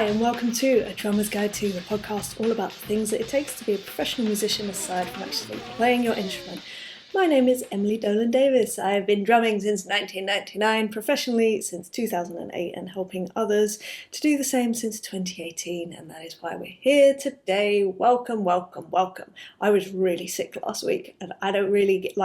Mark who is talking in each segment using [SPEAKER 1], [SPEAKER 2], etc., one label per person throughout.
[SPEAKER 1] and welcome to A Drummer's Guide to, the podcast all about the things that it takes to be a professional musician aside from actually playing your instrument. My name is Emily Dolan Davis. I have been drumming since 1999, professionally since 2008, and helping others to do the same since 2018, and that is why we're here today. Welcome, welcome, welcome. I was really sick last week, and I don't really get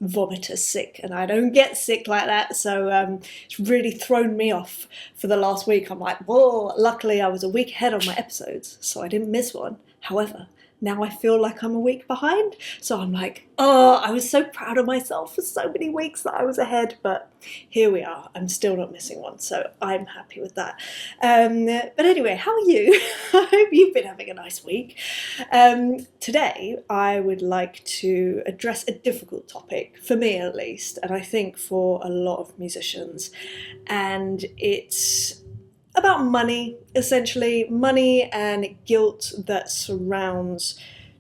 [SPEAKER 1] vomitor sick, and I don't get sick like that, so it's really thrown me off for the last week. I'm like, whoa, luckily I was a week ahead on my episodes, so I didn't miss one. However, now I feel like I'm a week behind, so I'm like, oh, I was so proud of myself for so many weeks that I was ahead, but here we are. I'm still not missing one, so I'm happy with that. But anyway, how are you? I hope you've been having a nice week. Today, I would like to address a difficult topic, for me at least, and I think for a lot of musicians, and it's about money, essentially. Money and guilt that surrounds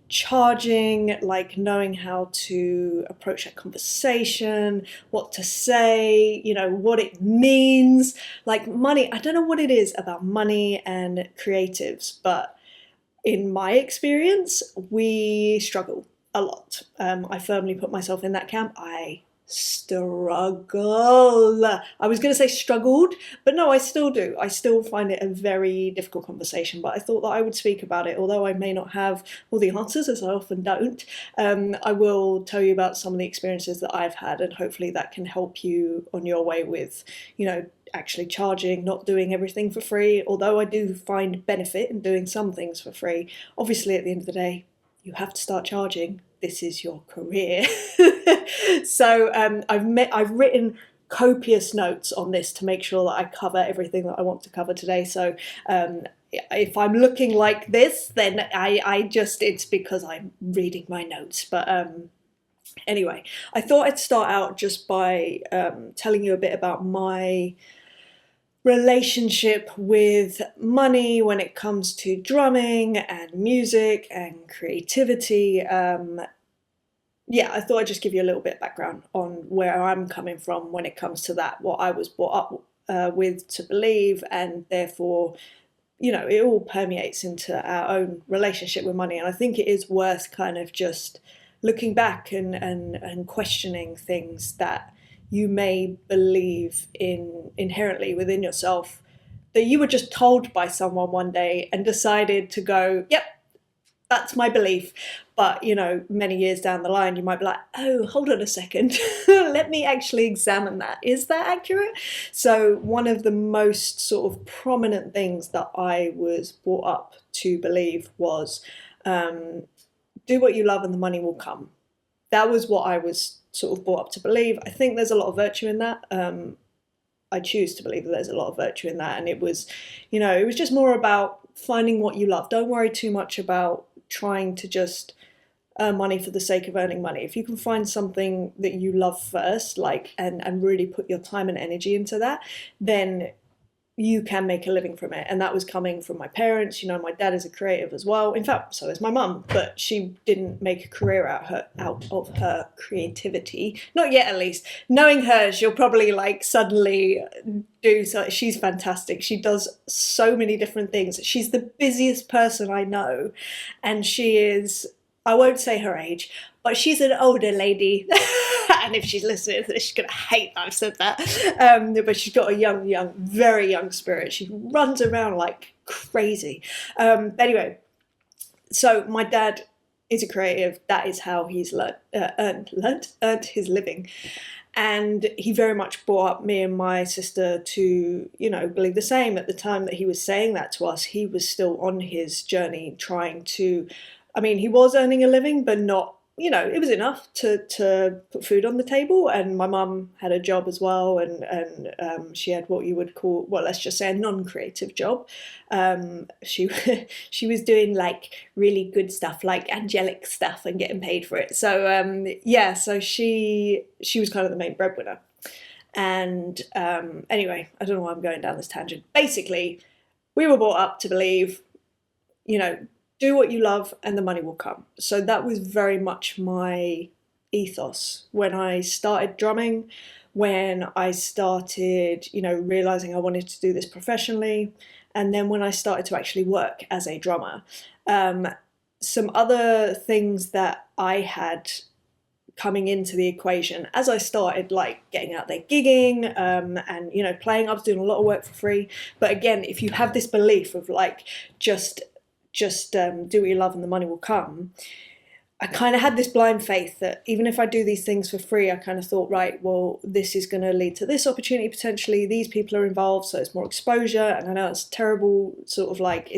[SPEAKER 1] charging, like knowing how to approach a conversation, what to say, what it means. Like money, I don't know what it is about money and creatives, but in my experience, we struggle a lot. I firmly put myself in that camp. I struggle. I was going to say struggled, but no, I still do. I still find it a very difficult conversation, but I thought that I would speak about it. Although I may not have all the answers, as I often don't, I will tell you about some of the experiences that I've had, and hopefully that can help you on your way with, actually charging, not doing everything for free. Although I do find benefit in doing some things for free, obviously at the end of the day, you have to start charging. This is your career. So I've written copious notes on this to make sure that I cover everything that I want to cover today. So if I'm looking like this, then it's because I'm reading my notes. But anyway, I thought I'd start out just by telling you a bit about my relationship with money when it comes to drumming and music and creativity. I thought I'd just give you a little bit of background on where I'm coming from when it comes to that, what I was brought up with to believe, and therefore, it all permeates into our own relationship with money. And I think it is worth kind of just looking back and questioning things that you may believe in inherently within yourself, that you were just told by someone one day and decided to go, yep, that's my belief. But, many years down the line, you might be like, oh, hold on a second. Let me actually examine that. Is that accurate? So one of the most sort of prominent things that I was brought up to believe was, do what you love and the money will come. That was what I was sort of brought up to believe. I think there's a lot of virtue in that. I choose to believe that there's a lot of virtue in that. And it was, it was just more about finding what you love. Don't worry too much about trying to just earn money for the sake of earning money. If you can find something that you love first, and really put your time and energy into that, then you can make a living from it. And that was coming from my parents. My dad is a creative as well. In fact, so is my mum, but she didn't make a career out of her creativity. Not yet, at least. Knowing her, she'll probably suddenly do so. She's fantastic. She does so many different things. She's the busiest person I know. And she is, I won't say her age, but she's an older lady. And if she's listening to this, she's going to hate that I've said that. But she's got a young, very young spirit. She runs around like crazy. Anyway, so my dad is a creative. That is how he's earned his living. And he very much brought up me and my sister to, believe the same. At the time that he was saying that to us, he was still on his journey trying to, he was earning a living, but not, it was enough to put food on the table. And my mum had a job as well, and she had what you would call, well, let's just say a non-creative job. She was doing really good stuff, like angelic stuff, and getting paid for it. So so she was kind of the main breadwinner. And anyway, I don't know why I'm going down this tangent. Basically, we were brought up to believe, do what you love and the money will come. So that was very much my ethos when I started drumming, when I started, realizing I wanted to do this professionally. and then when I started to actually work as a drummer. Some other things that I had coming into the equation as I started like getting out there gigging, and playing, I was doing a lot of work for free. But again, if you have this belief of like just do what you love and the money will come, I kind of had this blind faith that even if I do these things for free, I kind of thought, right, well, this is going to lead to this opportunity potentially. These people are involved, so it's more exposure. And I know it's terrible, sort of like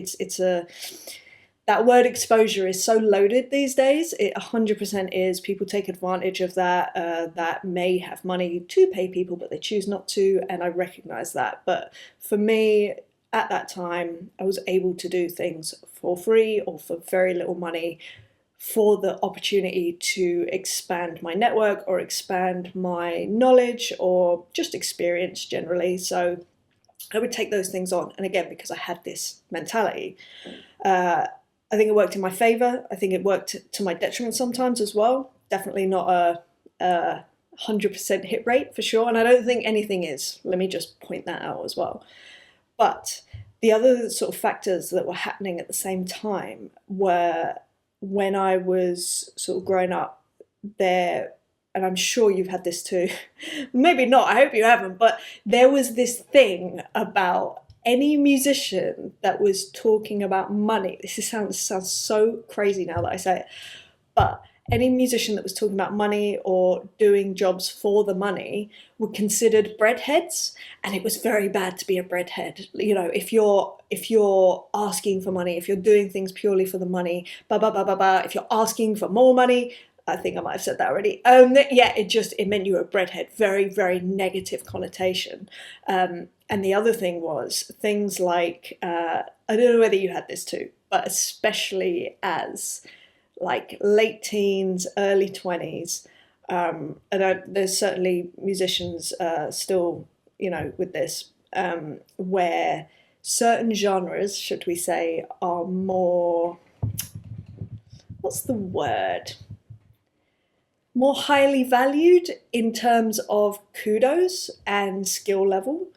[SPEAKER 1] that word exposure is so loaded these days. It 100% is. People take advantage of that, that may have money to pay people, but they choose not to. And I recognize that. But for me, at that time, I was able to do things for free or for very little money for the opportunity to expand my network or expand my knowledge or just experience generally. So I would take those things on. And again, because I had this mentality, I think it worked in my favor. I think it worked to my detriment sometimes as well. Definitely not a 100% hit rate for sure. And I don't think anything is. Let me just point that out as well. But the other sort of factors that were happening at the same time were when I was sort of growing up there, and I'm sure you've had this too, maybe not, I hope you haven't, but there was this thing about any musician that was talking about money. This sounds so crazy now that I say it, but any musician that was talking about money or doing jobs for the money were considered breadheads, and it was very bad to be a breadhead. If you're asking for money, if you're doing things purely for the money, if you're asking for more money, I think I might have said that already. Yeah, it meant you were a breadhead. Very, very negative connotation. And the other thing was things like, I don't know whether you had this too, but especially as like late teens, early 20s, and there's certainly musicians still, with this, where certain genres, should we say, are more, what's the word? More highly valued in terms of kudos and skill level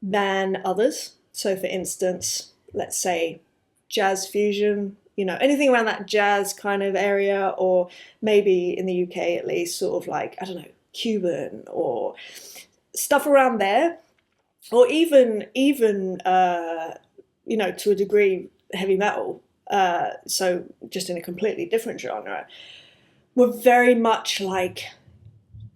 [SPEAKER 1] than others. So for instance, let's say jazz fusion, anything around that jazz kind of area, or maybe in the UK at least, sort of like, I don't know, Cuban or stuff around there, or even to a degree, heavy metal. So just in a completely different genre, were very much like,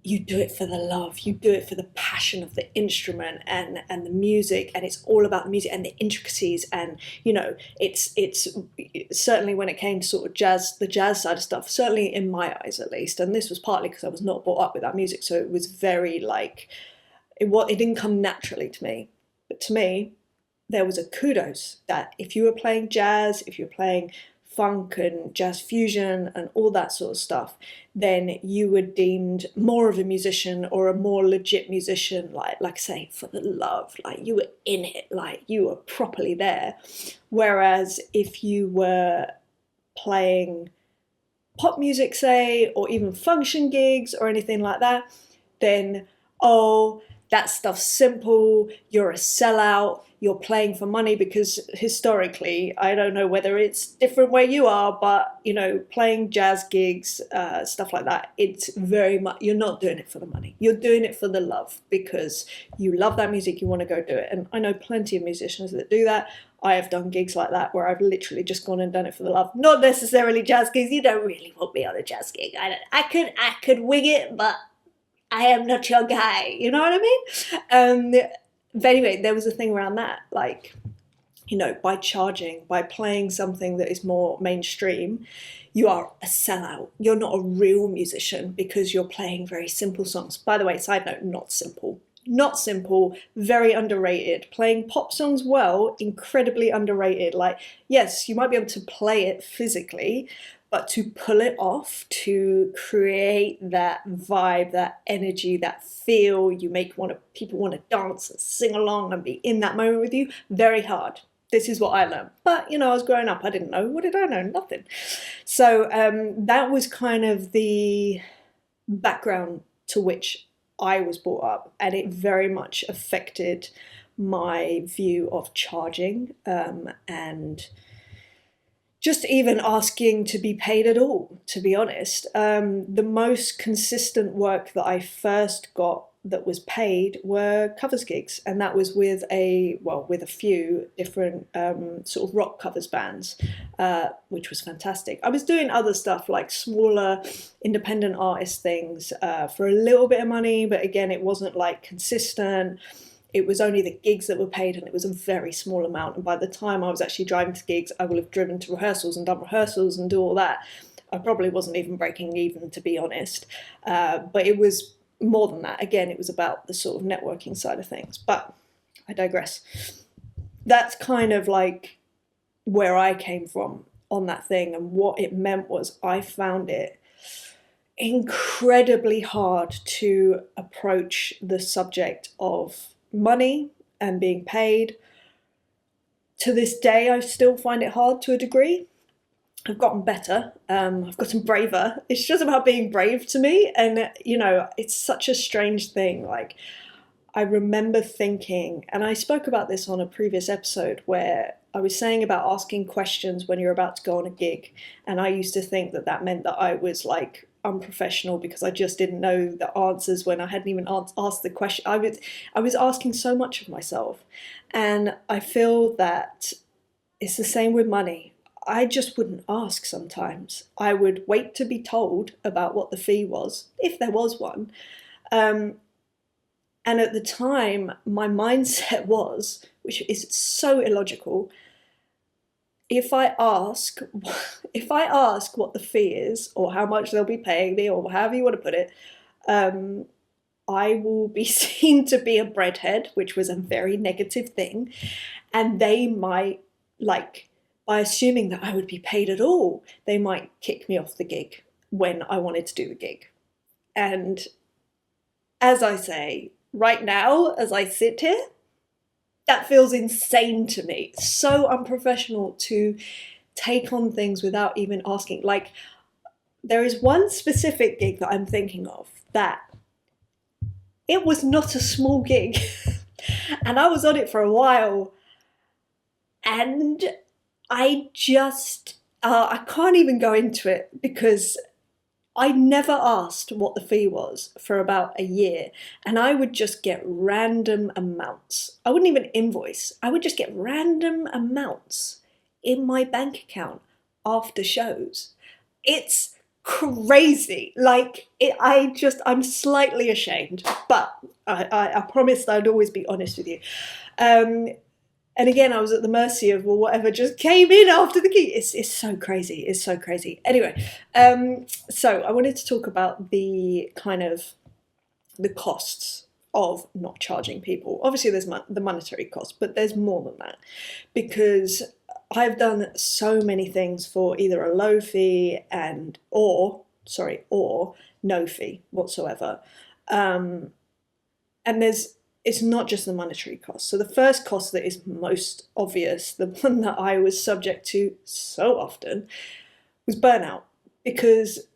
[SPEAKER 1] you do it for the love, you do it for the passion of the instrument and the music, and it's all about the music and the intricacies. And it's certainly when it came to sort of jazz, the jazz side of stuff, certainly in my eyes at least, and this was partly because I was not brought up with that music, so it was very like, it didn't come naturally to me. But to me, there was a kudos that if you were playing jazz, if you're playing funk and jazz fusion and all that sort of stuff, then you were deemed more of a musician, or a more legit musician, like I say, for the love, like you were in it, like you were properly there. Whereas if you were playing pop music, say, or even function gigs or anything like that, then, oh, that stuff's simple, you're a sellout, you're playing for money. Because historically, I don't know whether it's different where you are, but playing jazz gigs, stuff like that, it's very much, you're not doing it for the money, you're doing it for the love, because you love that music, you want to go do it. And I know plenty of musicians that do that. I have done gigs like that where I've literally just gone and done it for the love. Not necessarily jazz gigs. You don't really want me on a jazz gig. I could wing it, but I am not your guy, you know what I mean? But anyway, there was a thing around that, like, by charging, by playing something that is more mainstream, you are a sellout. You're not a real musician because you're playing very simple songs. By the way, side note, not simple. Not simple, very underrated. Playing pop songs well, incredibly underrated. Like, yes, you might be able to play it physically, but to pull it off, to create that vibe, that energy, that feel, people want to dance and sing along and be in that moment with you, very hard. This is what I learned. But, I was growing up, I didn't know. What did I know? Nothing. So that was kind of the background to which I was brought up, and it very much affected my view of charging, and just even asking to be paid at all, to be honest. The most consistent work that I first got that was paid were covers gigs, and that was with with a few different sort of rock covers bands, which was fantastic. I was doing other stuff like smaller independent artist things for a little bit of money, but again, it wasn't like consistent. It was only the gigs that were paid, and it was a very small amount. And by the time I was actually driving to gigs, I will have driven to rehearsals and done rehearsals and do all that. I probably wasn't even breaking even, to be honest. But it was more than that. Again, it was about the sort of networking side of things. But I digress. That's kind of like where I came from on that thing. And what it meant was I found it incredibly hard to approach the subject of money and being paid. To this day, I still find it hard to a degree. I've gotten better. I've gotten braver. It's just about being brave to me. And, you know, it's such a strange thing. Like, I remember thinking, and I spoke about this on a previous episode where I was saying about asking questions when you're about to go on a gig. And I used to think that that meant that I was like unprofessional because I just didn't know the answers when I hadn't even asked the question. I was asking so much of myself. And I feel that it's the same with money. I just wouldn't ask sometimes. I would wait to be told about what the fee was, if there was one. And at the time, my mindset was, which is so illogical, if I ask what the fee is, or how much they'll be paying me, or however you want to put it, I will be seen to be a breadhead, which was a very negative thing. And they might, like, by assuming that I would be paid at all, they might kick me off the gig when I wanted to do the gig. And as I say, right now, as I sit here, that feels insane to me. So unprofessional to take on things without even asking. Like, there is one specific gig that I'm thinking of that it was not a small gig. And I was on it for a while. And I can't even go into it because I never asked what the fee was for about a year, and I would just get random amounts. I wouldn't even invoice. I would just get random amounts in my bank account after shows. It's crazy. Like, I'm slightly ashamed, but I promised I'd always be honest with you. And again, I was at the mercy of whatever just came in after the gig. It's so crazy. It's so crazy. Anyway, so I wanted to talk about the kind of the costs of not charging people. Obviously, there's the monetary cost, but there's more than that, because I've done so many things for either a low fee or no fee whatsoever. And it's not just the monetary cost. So the first cost that is most obvious, the one that I was subject to so often, was burnout. Because,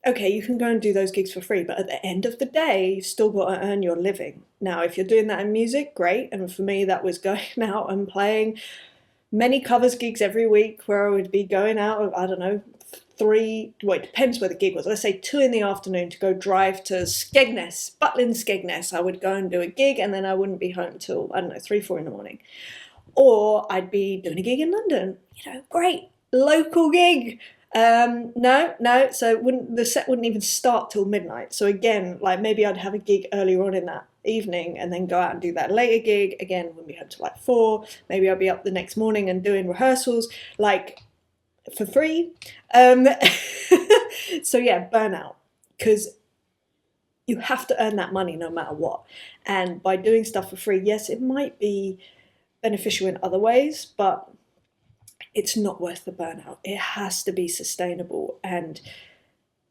[SPEAKER 1] okay, you can go and do those gigs for free, but at the end of the day, you've still got to earn your living. Now, if you're doing that in music, great. And for me, that was going out and playing many covers gigs every week where I would be going out, I don't know, it depends where the gig was. Let's say 2 in the afternoon to go drive to Skegness, Butlin Skegness. I would go and do a gig and then I wouldn't be home till, I don't know, 3, 4 in the morning. Or I'd be doing a gig in London, great, local gig. No, so the set wouldn't even start till midnight. So again, like maybe I'd have a gig earlier on in that evening and then go out and do that later gig. Again, wouldn't be home till like 4. Maybe I'd be up the next morning and doing rehearsals, like, for free. So yeah, burnout, because you have to earn that money no matter what. And by doing stuff for free, yes, it might be beneficial in other ways, but it's not worth the burnout. It has to be sustainable, and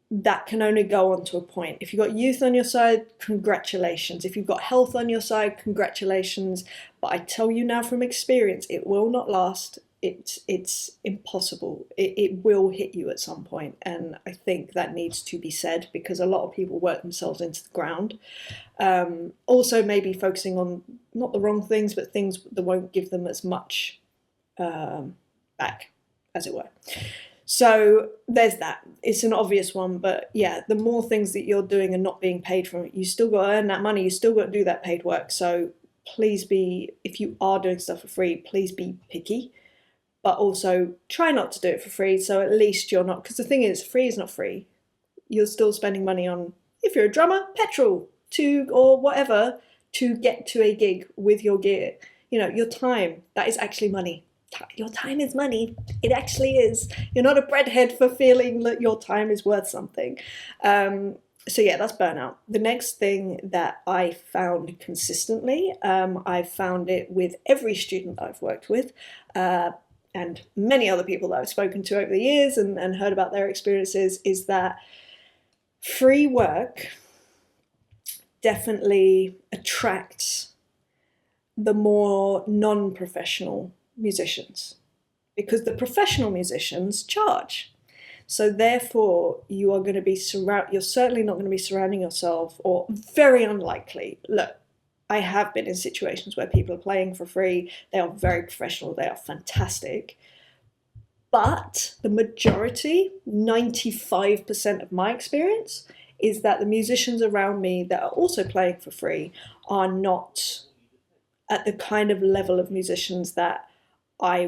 [SPEAKER 1] that can only go on to a point. If you've got youth on your side, congratulations. If you've got health on your side, congratulations. But I tell you now from experience, it will not last. it's impossible. It will hit you at some point, and I think that needs to be said because a lot of people work themselves into the ground. Also, maybe focusing on not the wrong things, but things that won't give them as much back, as it were. So there's that. It's an obvious one, but yeah, the more things that you're doing and not being paid for it, you still got to earn that money. You still got to do that paid work. So please be, if you are doing stuff for free, please be picky, but also try not to do it for free. So at least you're not, because the thing is, free is not free. You're still spending money on, if you're a drummer, petrol to, or whatever, to get to a gig with your gear. You know, your time, that is actually money. Your time is money. It actually is. You're not a breadhead for feeling that your time is worth something. So yeah, that's burnout. The next thing that I found consistently, I've found it with every student I've worked with, and many other people that I've spoken to over the years and heard about their experiences, is that free work definitely attracts the more non-professional musicians, because the professional musicians charge. So therefore, you are going to be you're certainly not going to be surrounding yourself, or very unlikely. Look, I have been in situations where people are playing for free. They are very professional. They are fantastic. But the majority, 95% of my experience, is that the musicians around me that are also playing for free are not at the kind of level of musicians that I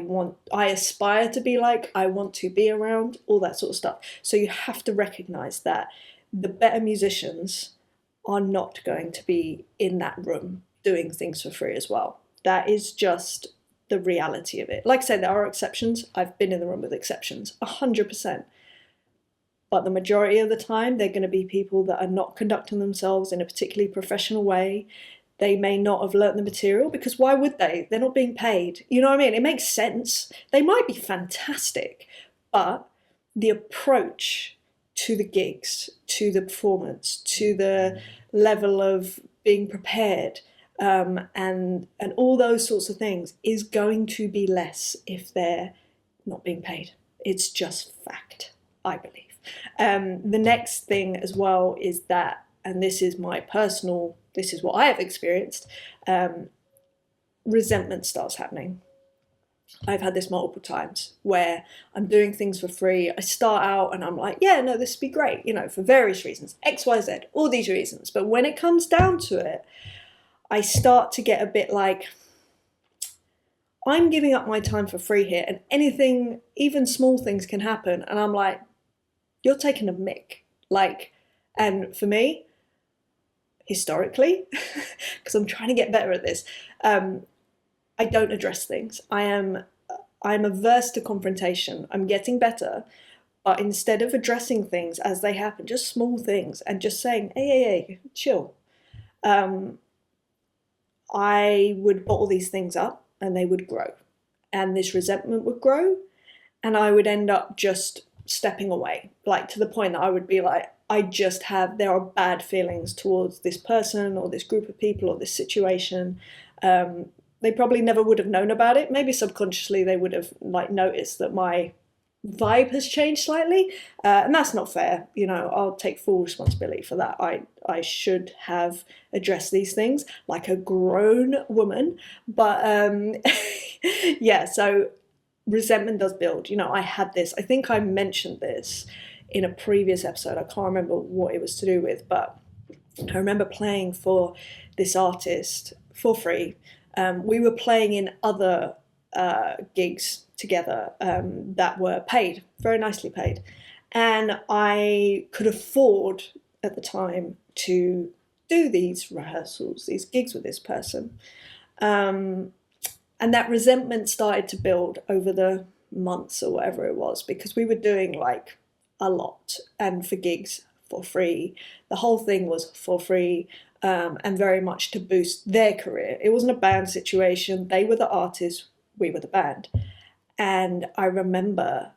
[SPEAKER 1] aspire to be like, I want to be around, all that sort of stuff. So you have to recognize that the better musicians are not going to be in that room doing things for free as well. That is just the reality of it. Like I said, there are exceptions. I've been in the room with exceptions, 100%. But the majority of the time, they're going to be people that are not conducting themselves in a particularly professional way. They may not have learnt the material, because why would they? They're not being paid. You know what I mean? It makes sense. They might be fantastic, but the approach to the gigs, to the performance, to the level of being prepared, and all those sorts of things is going to be less if they're not being paid. It's just fact, I believe. The next thing as well is that, and this is what I have experienced, resentment starts happening. I've had this multiple times where I'm doing things for free. I start out and I'm like, yeah, no, this would be great, for various reasons, X, Y, Z, all these reasons. But when it comes down to it, I start to get a bit like, I'm giving up my time for free here, and anything, even small things can happen. And I'm like, you're taking a mick. And for me, historically, because I'm trying to get better at this, I don't address things. I'm averse to confrontation. I'm getting better, but instead of addressing things as they happen, just small things, and just saying, hey, chill, I would bottle these things up and they would grow. And this resentment would grow, and I would end up just stepping away, to the point that I would be like, there are bad feelings towards this person or this group of people or this situation. They probably never would have known about it. Maybe subconsciously they would have noticed that my vibe has changed slightly, and that's not fair. I'll take full responsibility for that. I should have addressed these things like a grown woman, but yeah, so resentment does build. I had this, I think I mentioned this in a previous episode, I can't remember what it was to do with, but I remember playing for this artist for free. We were playing in other gigs together that were paid, very nicely paid, and I could afford at the time to do these rehearsals, these gigs with this person. And that resentment started to build over the months or whatever it was, because we were doing a lot, and for gigs for free. The whole thing was for free, and very much to boost their career. It wasn't a band situation. They were the artists, we were the band. And I remember,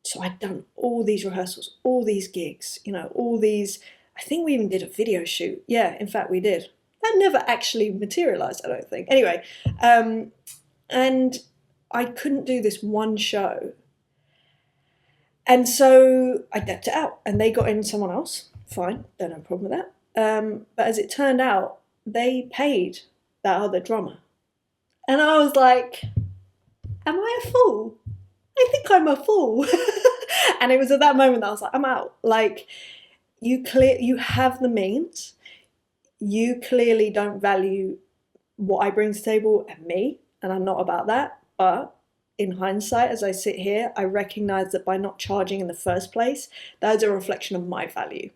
[SPEAKER 1] so I'd done all these rehearsals, all these gigs, all these, I think we even did a video shoot. Yeah, in fact we did. That never actually materialized, I don't think. Anyway, and I couldn't do this one show. And so I decked it out and they got in someone else. Fine, don't have a problem with that. But as it turned out, they paid that other drummer. And I was like, am I a fool? I think I'm a fool. And it was at that moment that I was like, I'm out. Like, you have the means. You clearly don't value what I bring to the table and me, and I'm not about that. But in hindsight, as I sit here, I recognize that by not charging in the first place, that is a reflection of my value.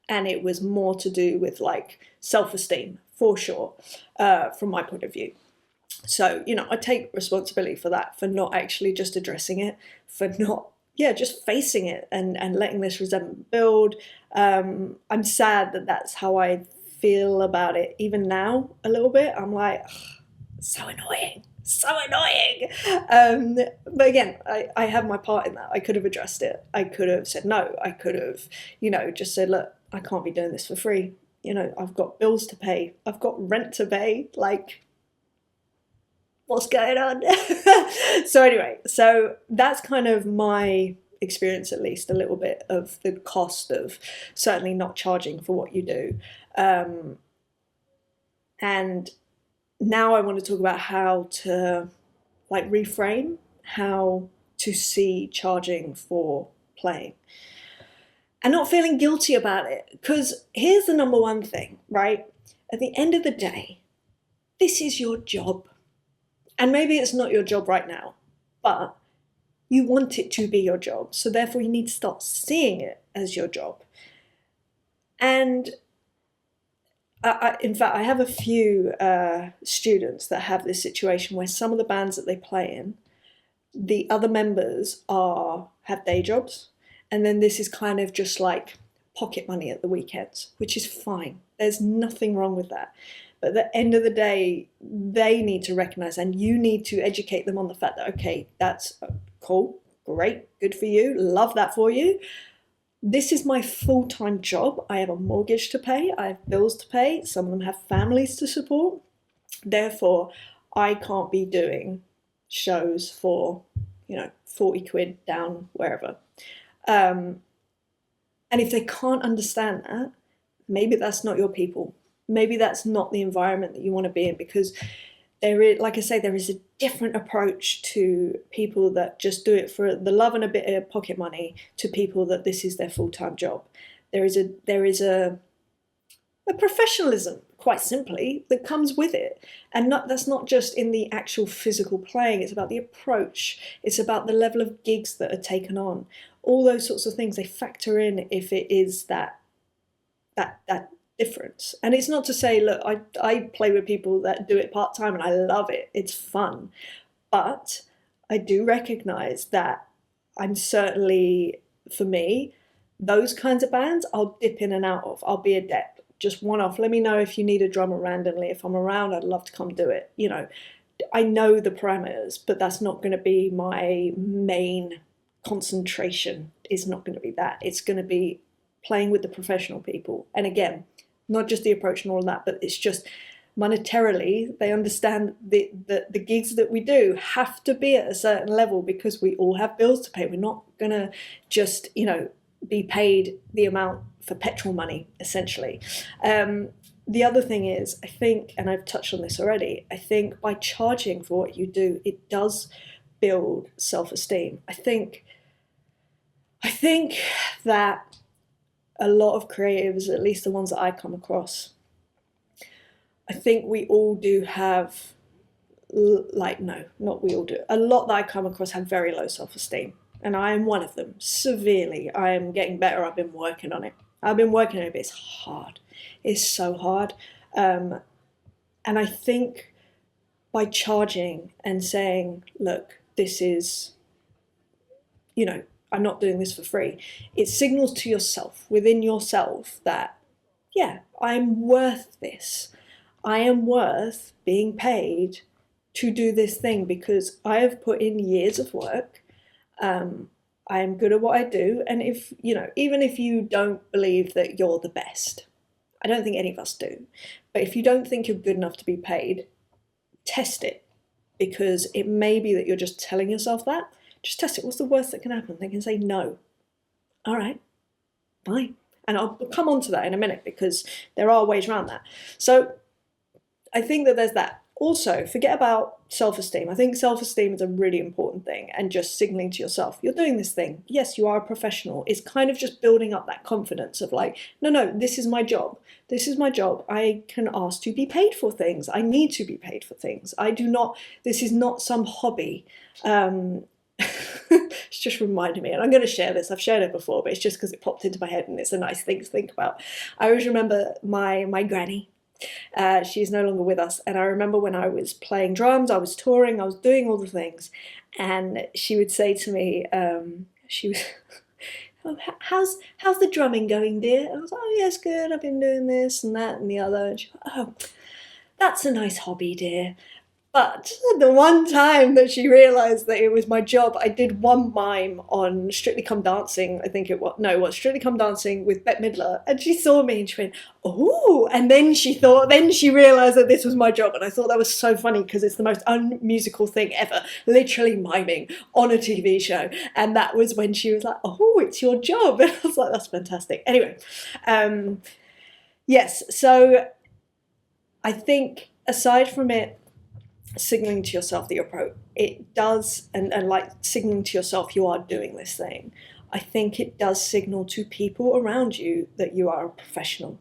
[SPEAKER 1] And it was more to do with like self-esteem, for sure, from my point of view. So, I take responsibility for that, for not actually just addressing it, for not, just facing it and letting this resentment build. I'm sad that that's how I feel about it even now a little bit. I'm like, so annoying, so annoying. But again, I have my part in that. I could have addressed it. I could have said no. I could have, just said, look, I can't be doing this for free. I've got bills to pay. I've got rent to pay. Like, what's going on? So anyway, so that's kind of my experience, at least a little bit of the cost of certainly not charging for what you do. And now I want to talk about how to like reframe, how to see charging for playing and not feeling guilty about it. Because here's the number one thing, right? At the end of the day, this is your job. And maybe it's not your job right now, but you want it to be your job. So therefore you need to start seeing it as your job. And in fact, I have a few students that have this situation where some of the bands that they play in, the other members have day jobs. And then this is kind of just like pocket money at the weekends, which is fine. There's nothing wrong with that. But at the end of the day, they need to recognize, and you need to educate them on the fact that, okay, that's cool, great, good for you, love that for you. This is my full-time job. I have a mortgage to pay. I have bills to pay. Some of them have families to support. Therefore, I can't be doing shows for, 40 quid down wherever. And if they can't understand that, maybe that's not your people. Maybe that's not the environment that you want to be in, because there is, like I say, there is a different approach to people that just do it for the love and a bit of pocket money to people that this is their full-time job. There is a professionalism, quite simply, that comes with it. And that's not just in the actual physical playing, it's about the approach, it's about the level of gigs that are taken on. All those sorts of things, they factor in if it is that difference. And it's not to say, look, I play with people that do it part-time and I love it, it's fun, but I do recognize that I'm certainly, for me, those kinds of bands I'll dip in and out of. I'll be adept, just one off. Let me know if you need a drummer randomly. If I'm around, I'd love to come do it. I know the parameters, but that's not going to be my main concentration. It's not going to be that. It's going to be playing with the professional people. And again, not just the approach and all of that, but it's just monetarily, they understand the gigs that we do have to be at a certain level because we all have bills to pay. We're not going to just, be paid the amount for petrol money, essentially. The other thing is, I think, and I've touched on this already, I think by charging for what you do, it does build self-esteem. I think that a lot of creatives, at least the ones that I come across, I think we all do have, no, not we all do. A lot that I come across have very low self-esteem. And I am one of them, severely. I am getting better. I've been working on it. But it's hard. It's so hard. And I think by charging and saying, look, this is, I'm not doing this for free, it signals to yourself, within yourself, that, yeah, I'm worth this. I am worth being paid to do this thing because I have put in years of work. I am good at what I do. And if, even if you don't believe that you're the best, I don't think any of us do, but if you don't think you're good enough to be paid, test it. because it may be that you're just telling yourself that. Just test it. What's the worst that can happen? They can say no. All right, fine. And I'll come on to that in a minute because there are ways around that. So I think that there's that. Also, forget about self-esteem. I think self-esteem is a really important thing, and just signaling to yourself, you're doing this thing. Yes, you are a professional. It's kind of just building up that confidence of like, no, this is my job. This is my job. I can ask to be paid for things. I need to be paid for things. I do not, this is not some hobby. It's just reminded me, and I'm going to share this. I've shared it before, but it's just because it popped into my head and it's a nice thing to think about. I always remember my granny. She's no longer with us, and I remember when I was playing drums, I was touring, I was doing all the things, and she would say to me, she was, oh, how's the drumming going, dear? And I was like, oh yes, good, I've been doing this and that and the other. And she was like, oh, that's a nice hobby, dear. But the one time that she realised that it was my job, I did one mime on Strictly Come Dancing, I think it was, no, it was Strictly Come Dancing with Bette Midler, and she saw me and she went, oh, and then she realised that this was my job, and I thought that was so funny because it's the most unmusical thing ever, literally miming on a TV show, and that was when she was like, oh, it's your job, and I was like, that's fantastic. Anyway, yes, so I think aside from it, signaling to yourself that you're pro, it does, and like signaling to yourself you are doing this thing, I think it does signal to people around you that you are a professional.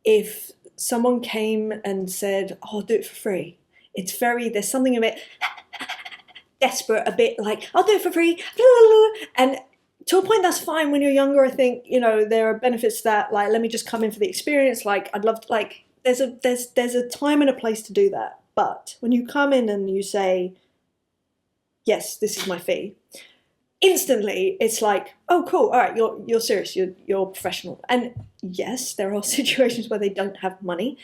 [SPEAKER 1] If someone came and said, oh, I'll do it for free, there's something a bit desperate, a bit like, I'll do it for free, and to a point that's fine when you're younger. I think, there are benefits to that, like, let me just come in for the experience, like, I'd love to, like, there's a time and a place to do that. But when you come in and you say, yes, this is my fee, instantly it's like, oh, cool, all right, you're serious, you're professional. And yes, there are situations where they don't have money.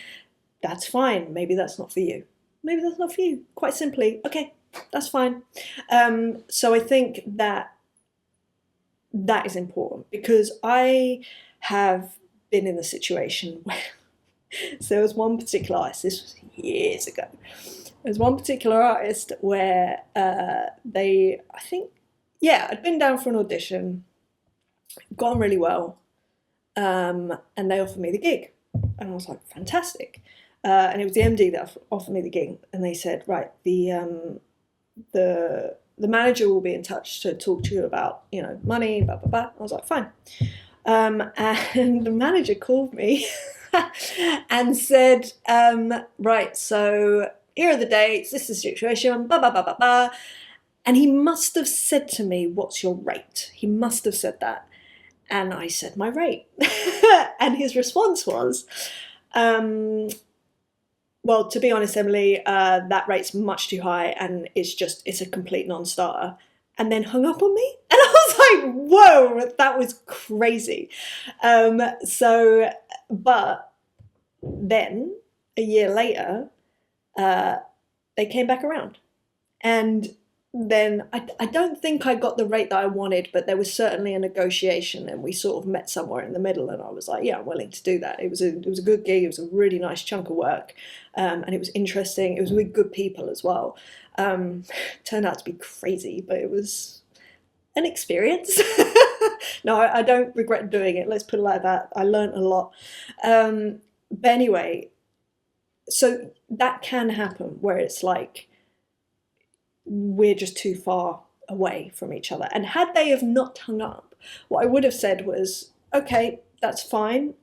[SPEAKER 1] That's fine. Maybe that's not for you. Maybe that's not for you. Quite simply, okay, that's fine. So I think that is important, because I have been in the situation where so there was one particular artist, this was years ago, there was one particular artist where I'd been down for an audition, gone really well, and they offered me the gig, and I was like, fantastic. And it was the MD that offered me the gig, and they said, right, the manager will be in touch to talk to you about, money, blah, blah, blah. I was like, fine. And the manager called me and said, right, so here are the dates, this is the situation, blah, blah, blah, blah, blah. And he must have said to me, what's your rate? He must have said that. And I said my rate. And his response was, well, to be honest, Emily, that rate's much too high, and it's a complete non-starter. And then hung up on me. And I was like, whoa, that was crazy. But then a year later, they came back around. And then I don't think I got the rate that I wanted, but there was certainly a negotiation, and we sort of met somewhere in the middle, and I was like, yeah, I'm willing to do that. It was a good gig. It was a really nice chunk of work, and it was interesting. It was with good people as well. Turned out to be crazy, but it was an experience. No, I don't regret doing it. Let's put it like that. I learned a lot. But anyway, so that can happen where it's like we're just too far away from each other. And had they have not hung up, what I would have said was, okay, that's fine.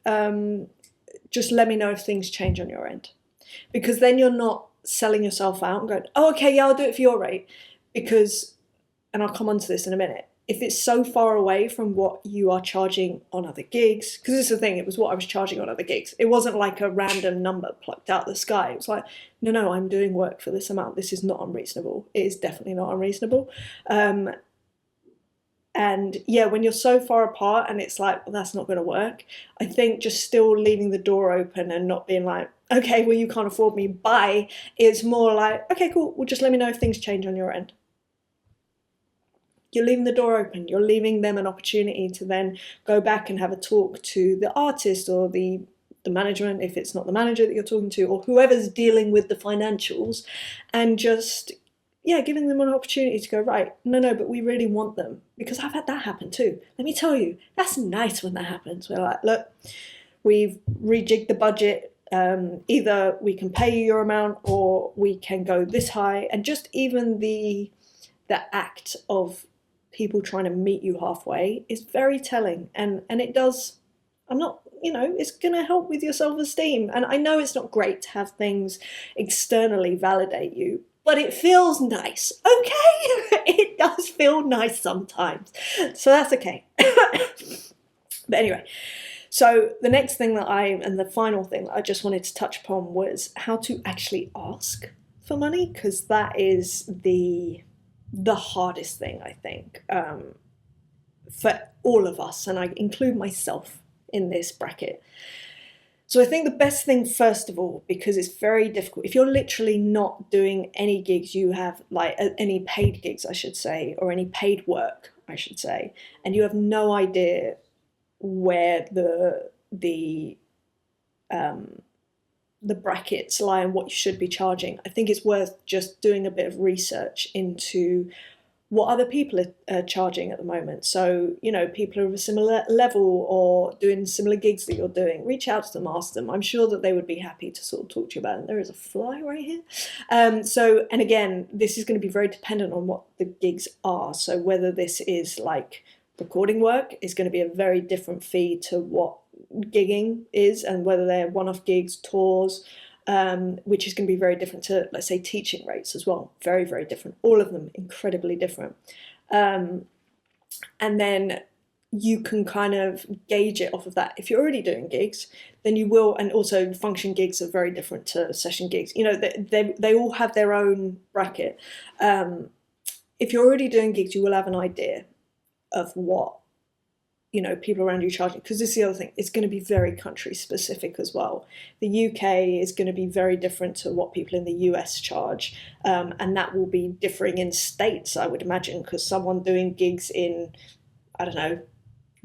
[SPEAKER 1] Just let me know if things change on your end. Because then you're not selling yourself out and going, oh, okay, yeah, I'll do it for your rate. Because, and I'll come on to this in a minute, if it's so far away from what you are charging on other gigs, because this is the thing, it was what I was charging on other gigs. It wasn't like a random number plucked out of the sky. It was like, no, I'm doing work for this amount. This is not unreasonable. It is definitely not unreasonable. And yeah, when you're so far apart and it's like, well, that's not going to work, I think just still leaving the door open and not being like, okay, well, you can't afford me, bye. It's more like, okay, cool, well, just let me know if things change on your end. You're leaving the door open. You're leaving them an opportunity to then go back and have a talk to the artist or the the management, if it's not the manager that you're talking to, or whoever's dealing with the financials, and just, yeah, giving them an opportunity to go, right, no, but we really want them. Because I've had that happen too. Let me tell you, that's nice when that happens. We're like, look, we've rejigged the budget. Either we can pay you your amount or we can go this high. And just even the act of people trying to meet you halfway is very telling. And it does, I'm not, it's going to help with your self-esteem. And I know it's not great to have things externally validate you, but it feels nice, okay? It does feel nice sometimes. So that's okay. But anyway, so the next thing and the final thing that I just wanted to touch upon was how to actually ask for money, because that is the hardest thing, I think, for all of us, and I include myself in this bracket. So I think the best thing, first of all, because it's very difficult, if you're literally not doing any gigs, you have like any paid gigs, I should say, or any paid work, I should say, and you have no idea where the brackets lie and what you should be charging, I think it's worth just doing a bit of research into what other people are charging at the moment. So, people are of a similar level or doing similar gigs that you're doing, reach out to them, ask them. I'm sure that they would be happy to sort of talk to you about it. And there is a fly right here. And again, this is going to be very dependent on what the gigs are. So whether this is like recording work is going to be a very different fee to what gigging is, and whether they're one-off gigs, tours, which is going to be very different to, let's say, teaching rates as well. Very, very different. All of them incredibly different. And then you can kind of gauge it off of that. If you're already doing gigs, then you will, and also function gigs are very different to session gigs. They all have their own bracket. If you're already doing gigs, you will have an idea of what people around you charging, because this is the other thing, it's going to be very country specific as well. The UK is going to be very different to what people in the US charge, and that will be differing in states, I would imagine, because someone doing gigs in, I don't know,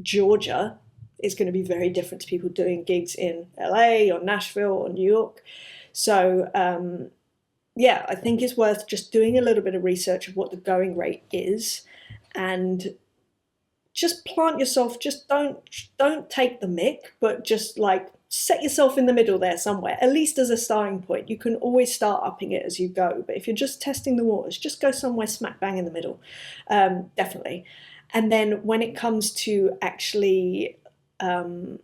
[SPEAKER 1] Georgia is going to be very different to people doing gigs in LA or Nashville or New York. So yeah, I think it's worth just doing a little bit of research of what the going rate is, and just plant yourself. Just don't take the mick, but just like set yourself in the middle there somewhere, at least as a starting point. You can always start upping it as you go, but if you're just testing the waters, just go somewhere smack bang in the middle, definitely. And then when it comes to actually, oh,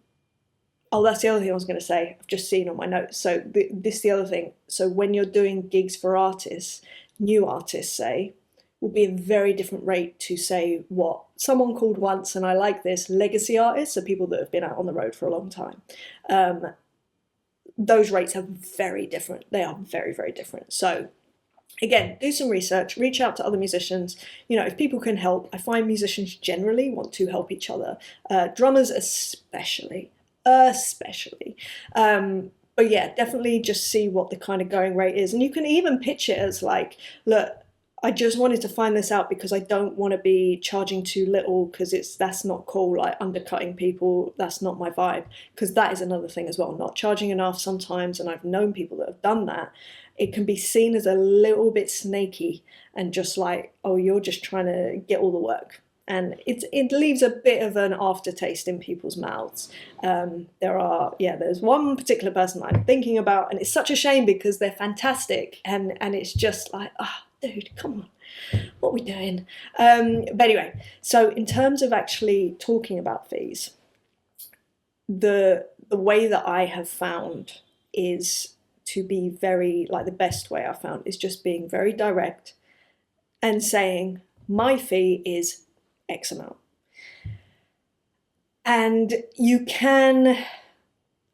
[SPEAKER 1] that's the other thing I was going to say, I've just seen on my notes. So this is the other thing. So when you're doing gigs for artists, new artists, say, will be a very different rate to, say, what someone called once, and I like this, legacy artists, so people that have been out on the road for a long time. Those rates are very different. They are very, very different. So again, do some research, reach out to other musicians. If people can help, I find musicians generally want to help each other. Drummers especially. But yeah, definitely just see what the kind of going rate is. And you can even pitch it as like, look, I just wanted to find this out because I don't want to be charging too little, because that's not cool, like undercutting people. That's not my vibe, because that is another thing as well, not charging enough sometimes. And I've known people that have done that. It can be seen as a little bit snaky and just like, oh, you're just trying to get all the work. And it leaves a bit of an aftertaste in people's mouths. There's one particular person I'm thinking about, and it's such a shame because they're fantastic, and it's just like, dude, come on, what are we doing? But anyway, so in terms of actually talking about fees, the way that I have found is to be very, like, the best way I found is just being very direct and saying, my fee is X amount. And you can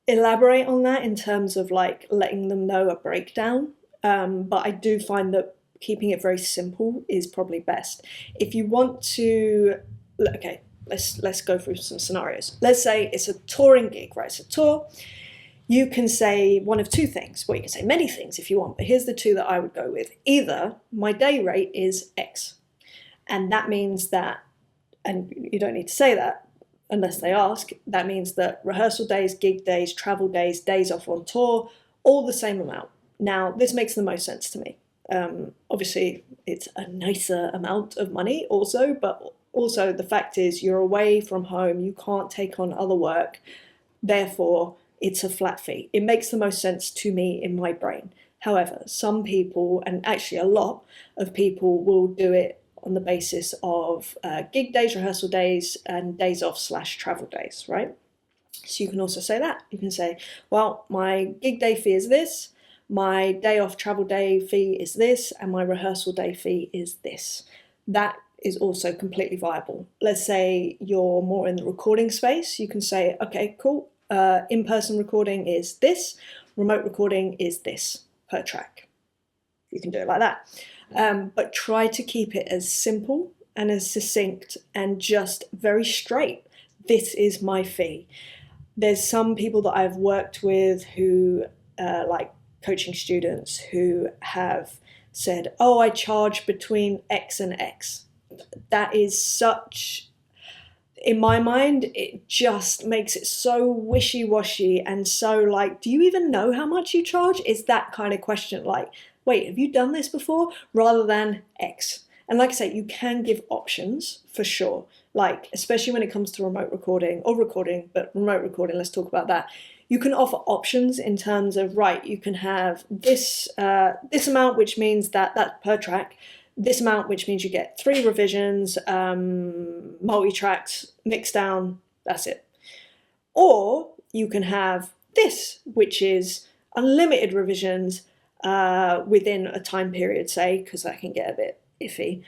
[SPEAKER 1] elaborate on that in terms of like letting them know a breakdown. But I do find that keeping it very simple is probably best. If you want to, okay, let's go through some scenarios. Let's say it's a touring gig, right? It's a tour. You can say one of two things. Well, you can say many things if you want, but here's the two that I would go with. Either my day rate is X, and that means that, and you don't need to say that, unless they ask, that means that rehearsal days, gig days, travel days, days off on tour, all the same amount. Now, this makes the most sense to me. Obviously, it's a nicer amount of money also, but also the fact is you're away from home, you can't take on other work, therefore it's a flat fee. It makes the most sense to me in my brain. However, some people, and actually a lot of people, will do it on the basis of gig days, rehearsal days, and days off / travel days, right? So you can also say that. You can say, well, my gig day fee is this, my day off travel day fee is this, and my rehearsal day fee is this. That is also completely viable. Let's say you're more in the recording space. You can say, okay, cool, in-person recording is this, remote recording is this per track. You can do it like that. But try to keep it as simple and as succinct and just very straight. This is my fee. There's some people that I've worked with who, like coaching students, who have said, oh, I charge between X and X. That is such, in my mind, it just makes it so wishy-washy and so like, do you even know how much you charge? Is that kind of question, like, wait, have you done this before? Rather than X. And like I say, you can give options for sure, like especially when it comes to remote recording or recording, but remote recording, let's talk about that. You can offer options in terms of, right, you can have this this amount, which means that that's per track, this amount, which means you get 3 revisions, multi-tracks, mix down, that's it. Or you can have this, which is unlimited revisions within a time period, say, because that can get a bit iffy.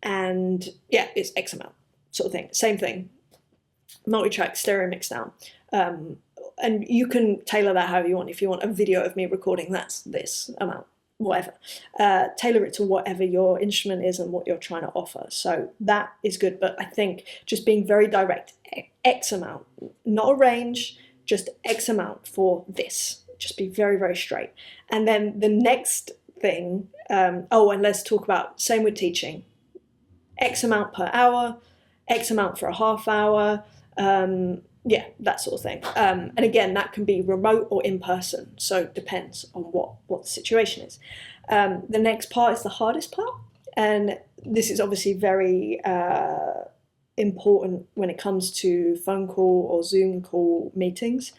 [SPEAKER 1] And yeah, it's X amount sort of thing. Same thing, multi-track, stereo mix down. And you can tailor that however you want. If you want a video of me recording, that's this amount, whatever. Tailor it to whatever your instrument is and what you're trying to offer. So that is good. But I think just being very direct, X amount, not a range, just X amount for this. Just be very, very straight. And then the next thing, and let's talk about, same with teaching. X amount per hour, X amount for a half hour, yeah, that sort of thing. And again, that can be remote or in person, so it depends on what the situation is. The next part is the hardest part, and this is obviously very important when it comes to phone call or Zoom call meetings.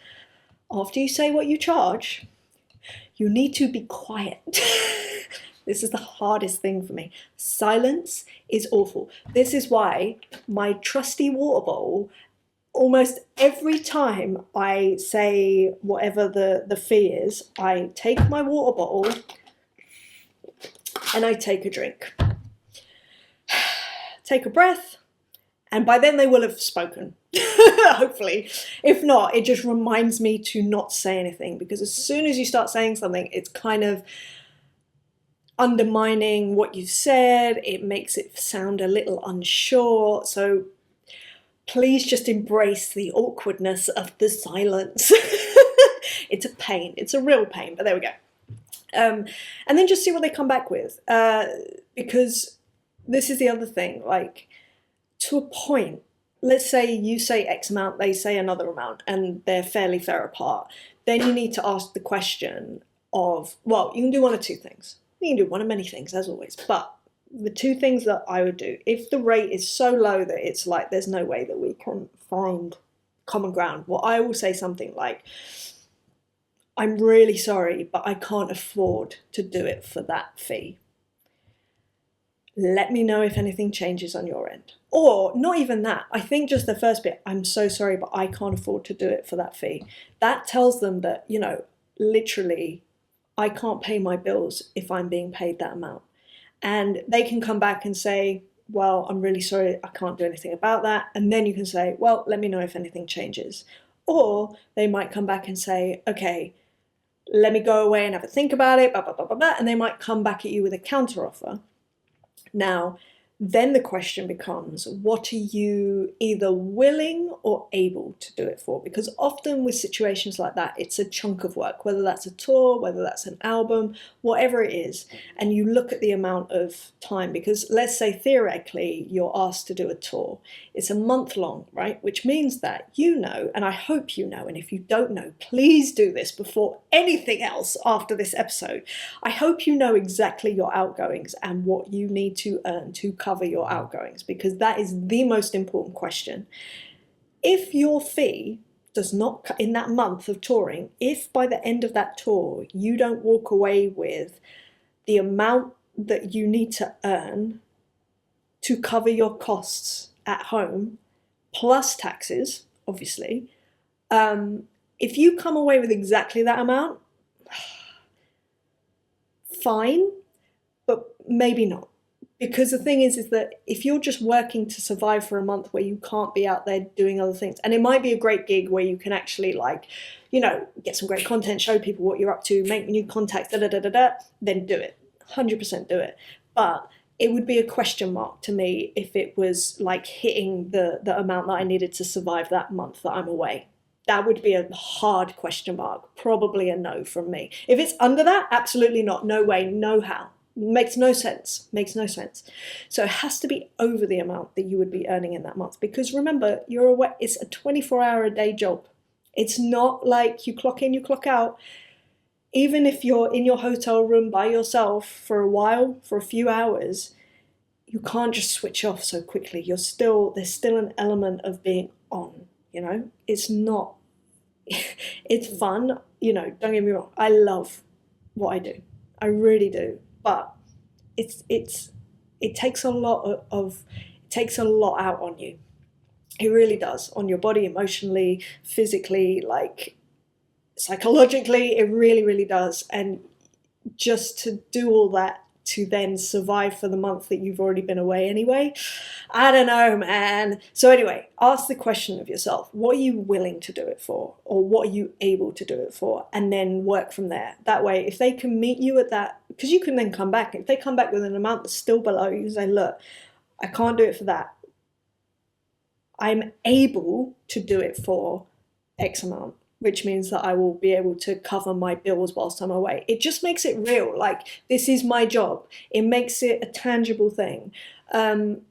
[SPEAKER 1] After you say what you charge, you need to be quiet. This is the hardest thing for me. Silence is awful. This is why my trusty water bowl, almost every time I say whatever the fee is, I take my water bottle and I take a drink. Take a breath, and by then they will have spoken, hopefully. If not, it just reminds me to not say anything, because as soon as you start saying something, it's kind of undermining what you said. It makes it sound a little unsure. So please just embrace the awkwardness of the silence. It's a pain. It's a real pain, but there we go. And then just see what they come back with. Because this is the other thing, like, to a point, let's say you say X amount, they say another amount, and they're fairly fair apart. Then you need to ask the question of, well, you can do one of two things. You can do one of many things, as always, but the two things that I would do, if the rate is so low that it's like there's no way that we can find common ground, well, I will say something like, I'm really sorry, but I can't afford to do it for that fee. Let me know if anything changes on your end. Or not even that. I think just the first bit, I'm so sorry, but I can't afford to do it for that fee. That tells them that, you know, literally, I can't pay my bills if I'm being paid that amount. And they can come back and say, well, I'm really sorry, I can't do anything about that. And then you can say, well, let me know if anything changes. Or they might come back and say, okay, let me go away and have a think about it, blah, blah, blah, blah, blah. And they might come back at you with a counter offer. Now, Then the question becomes, what are you either willing or able to do it for? Because often with situations like that, it's a chunk of work, whether that's a tour, whether that's an album, whatever it is. And you look at the amount of time, because let's say theoretically you're asked to do a tour. It's a month long, right? Which means that you know, and I hope you know, and if you don't know, please do this before anything else after this episode. I hope you know exactly your outgoings and what you need to earn to cover your outgoings, because that is the most important question. If your fee does not, in that month of touring, if by the end of that tour you don't walk away with the amount that you need to earn to cover your costs at home, plus taxes, obviously, if you come away with exactly that amount, fine, but maybe not. Because the thing is that if you're just working to survive for a month where you can't be out there doing other things, and it might be a great gig where you can actually, like, you know, get some great content, show people what you're up to, make new contacts, then do it. 100% do it. But it would be a question mark to me if it was like hitting the amount that I needed to survive that month that I'm away. That would be a hard question mark, probably a no from me. If it's under that, absolutely not. No way, no how. Makes no sense. Makes no sense. So it has to be over the amount that you would be earning in that month. Because remember, you're away, it's a 24-hour-a-day job. It's not like you clock in, you clock out. Even if you're in your hotel room by yourself for a while, for a few hours, you can't just switch off so quickly. There's still an element of being on, you know? It's not, it's fun, you know, don't get me wrong. I love what I do. I really do. But it takes a lot it takes a lot out on you. It really does, on your body, emotionally, physically, like psychologically. It really, really does. And just to do all that to then survive for the month that you've already been away anyway, I don't know, man. So anyway, ask the question of yourself, what are you willing to do it for? Or what are you able to do it for? And then work from there. That way, if they can meet you at that, because you can then come back. If they come back with an amount that's still below, you can say, look, I can't do it for that. I'm able to do it for X amount, which means that I will be able to cover my bills whilst I'm away. It just makes it real. Like, this is my job. It makes it a tangible thing. And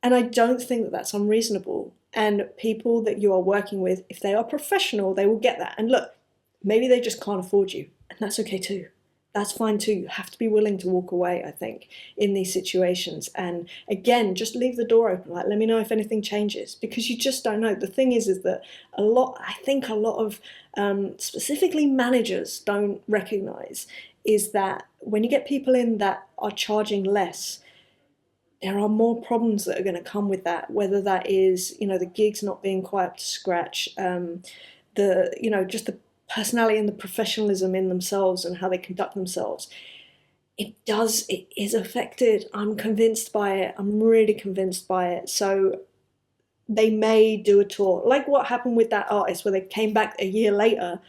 [SPEAKER 1] I don't think that that's unreasonable. And people that you are working with, if they are professional, they will get that. And look, maybe they just can't afford you. And that's okay too. That's fine too. You have to be willing to walk away, I think, in these situations. And again, just leave the door open. Like, let me know if anything changes, because you just don't know. The thing is that I think a lot of specifically managers don't recognize is that when you get people in that are charging less, there are more problems that are going to come with that, whether that is, you know, the gigs not being quite up to scratch, just the personality and the professionalism in themselves and how they conduct themselves. It is affected. I'm convinced by it. I'm really convinced by it. So they may do a tour, like what happened with that artist where they came back a year later.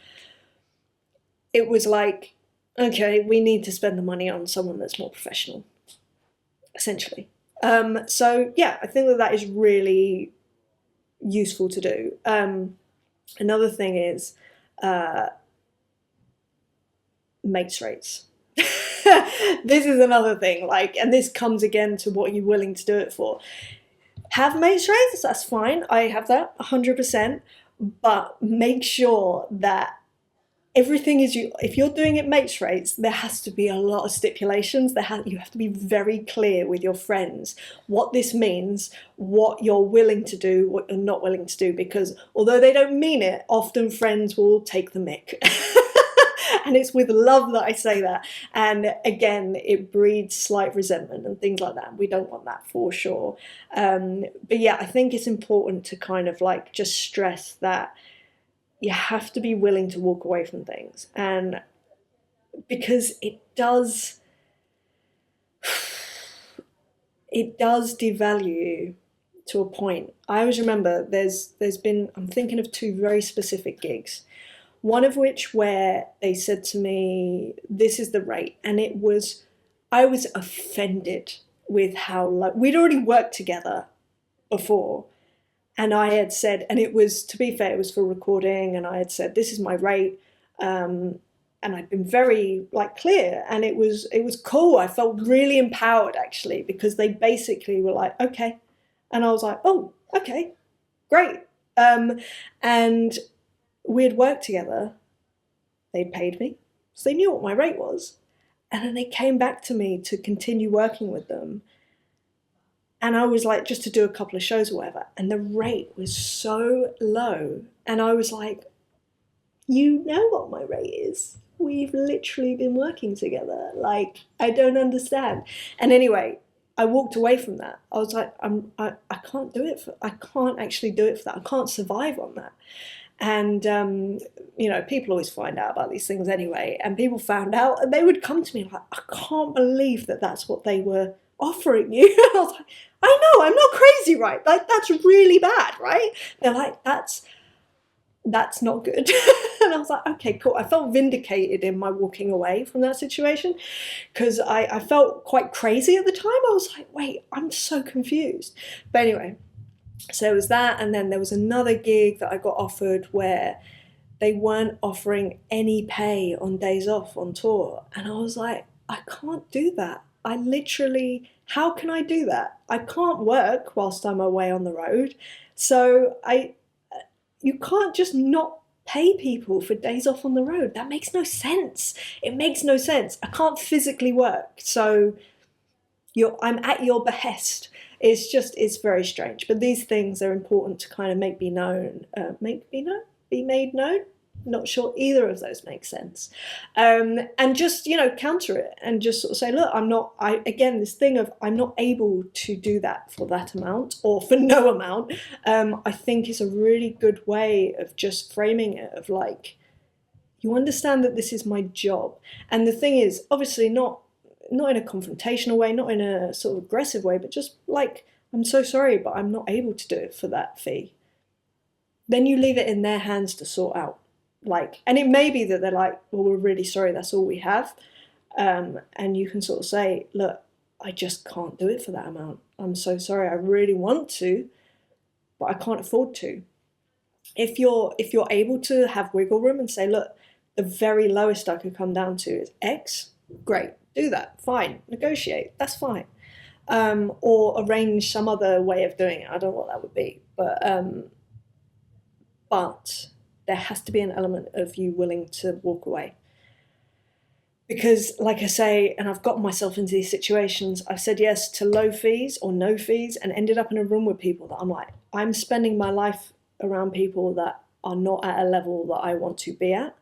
[SPEAKER 1] It was like, okay, we need to spend the money on someone that's more professional, essentially. So yeah, I think that is really useful to do. Another thing is mates rates. This is another thing, like, and this comes again to what you're willing to do it for. Have mates rates, that's fine. I have that 100%, but make sure that everything is if you're doing it mates rates, there has to be a lot of stipulations. You have to be very clear with your friends what this means, what you're willing to do, what you're not willing to do, because although they don't mean it, often friends will take the mick. And it's with love that I say that. And again, it breeds slight resentment and things like that. We don't want that for sure. But yeah, I think it's important to kind of like just stress that you have to be willing to walk away from things. And because it does devalue you to a point. I always remember there's been, I'm thinking of two very specific gigs. One of which where they said to me, this is the rate. And I was offended. with how low we'd already worked together before. And I had said, and it was, to be fair, it was for recording, and I had said, this is my rate. And I'd been very like clear, and it was cool. I felt really empowered actually, because they basically were like, okay. And I was like, oh, okay, great. And we had worked together. They'd paid me, so they knew what my rate was. And then they came back to me to continue working with them. And I was like, just to do a couple of shows or whatever. And the rate was so low. And I was like, you know what my rate is. We've literally been working together. Like, I don't understand. And anyway, I walked away from that. I was like, I can't do it. I can't actually do it for that. I can't survive on that. And, people always find out about these things anyway. And people found out, and they would come to me like, I can't believe that that's what they were offering you. And I was like, I know, I'm not crazy, right? Like, that's really bad, right? They're like, that's not good. And I was like, okay, cool. I felt vindicated in my walking away from that situation, because I felt quite crazy at the time. I was like, wait, I'm so confused. But anyway, so it was that. And then there was another gig that I got offered where they weren't offering any pay on days off on tour. And I was like, I can't do that. I literally, how can I do that? I can't work whilst I'm away on the road. So you can't just not pay people for days off on the road. That makes no sense. It makes no sense. I can't physically work. So I'm at your behest. It's very strange. But these things are important to kind of be made known. Not sure either of those make sense. And just, counter it and just sort of say, look, this thing of I'm not able to do that for that amount or for no amount, I think is a really good way of just framing it of like, you understand that this is my job. And the thing is, obviously not in a confrontational way, not in a sort of aggressive way, but just like, I'm so sorry, but I'm not able to do it for that fee. Then you leave it in their hands to sort out. And it may be that they're like, well, we're really sorry, that's all we have. And you can sort of say, look, I just can't do it for that amount. I'm so sorry, I really want to, but I can't afford to. If you're able to have wiggle room and say, look, the very lowest I could come down to is X, great, do that, fine, negotiate, that's fine. Or arrange some other way of doing it. I don't know what that would be, but there has to be an element of you willing to walk away. Because, like I say, and I've gotten myself into these situations, I've said yes to low fees or no fees and ended up in a room with people that I'm like, I'm spending my life around people that are not at a level that I want to be at.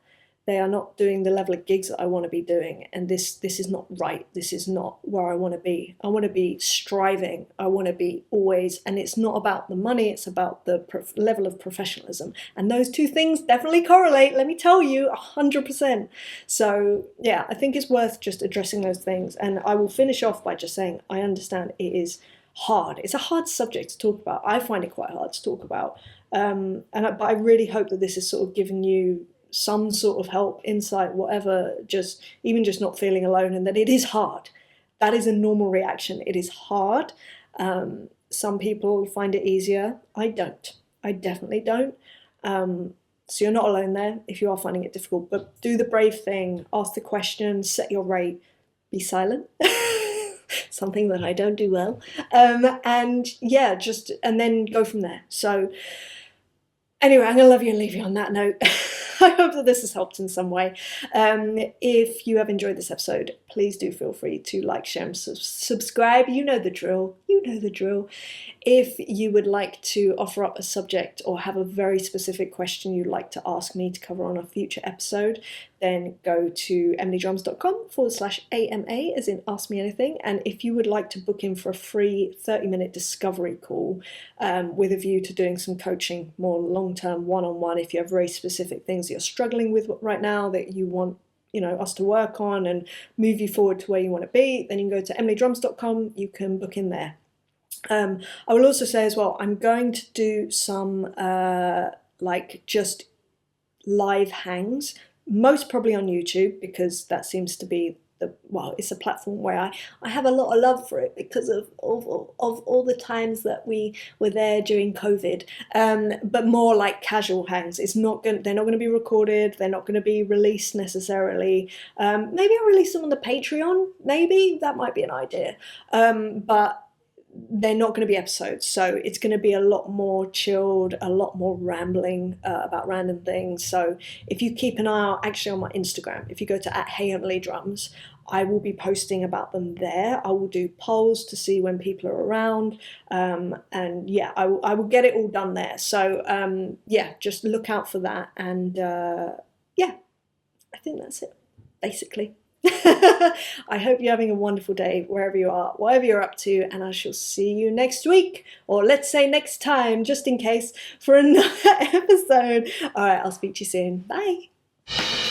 [SPEAKER 1] They are not doing the level of gigs that I want to be doing. And this is not right. This is not where I want to be. I want to be striving. I want to be always, and it's not about the money, it's about the level of professionalism. And those two things definitely correlate, let me tell you, 100%. So yeah, I think it's worth just addressing those things. And I will finish off by just saying, I understand it is hard. It's a hard subject to talk about. I find it quite hard to talk about. But I really hope that this is sort of giving you some sort of help, insight, whatever, just not feeling alone, and that it is hard. That is a normal reaction. It is hard. Some people find it easier. I don't. I definitely don't. So you're not alone there if you are finding it difficult, but do the brave thing, ask the question, set your rate, be silent. Something that I don't do well. And yeah, and then go from there. So anyway, I'm going to love you and leave you on that note. I hope that this has helped in some way. If you have enjoyed this episode, please do feel free to like, share, and subscribe. You know the drill. If you would like to offer up a subject or have a very specific question you'd like to ask me to cover on a future episode, then go to emilydrums.com/AMA, as in Ask Me Anything. And if you would like to book in for a free 30-minute discovery call with a view to doing some coaching, more long-term, one-on-one, if you have very specific things that you're struggling with right now that you want us to work on and move you forward to where you want to be, then you can go to emilydrums.com. You can book in there. I will also say as well, I'm going to do some just live hangs, most probably on YouTube, because that seems to be well, it's a platform where I have a lot of love for it because of all the times that we were there during COVID. But more like casual hangs. It's not going. They're not going to be recorded. They're not going to be released necessarily. Maybe I'll release them on the Patreon. Maybe that might be an idea. But they're not going to be episodes, so it's going to be a lot more chilled, a lot more rambling about random things. So if you keep an eye out, actually on my Instagram, if you go to @HeyEmilyDrums, I will be posting about them there. I will do polls to see when people are around, and yeah, I will get it all done there. So yeah, just look out for that, and yeah, I think that's it, basically. I hope you're having a wonderful day wherever you are, whatever you're up to, and I shall see you next week, or let's say next time, just in case, for another episode. All right, I'll speak to you soon. Bye.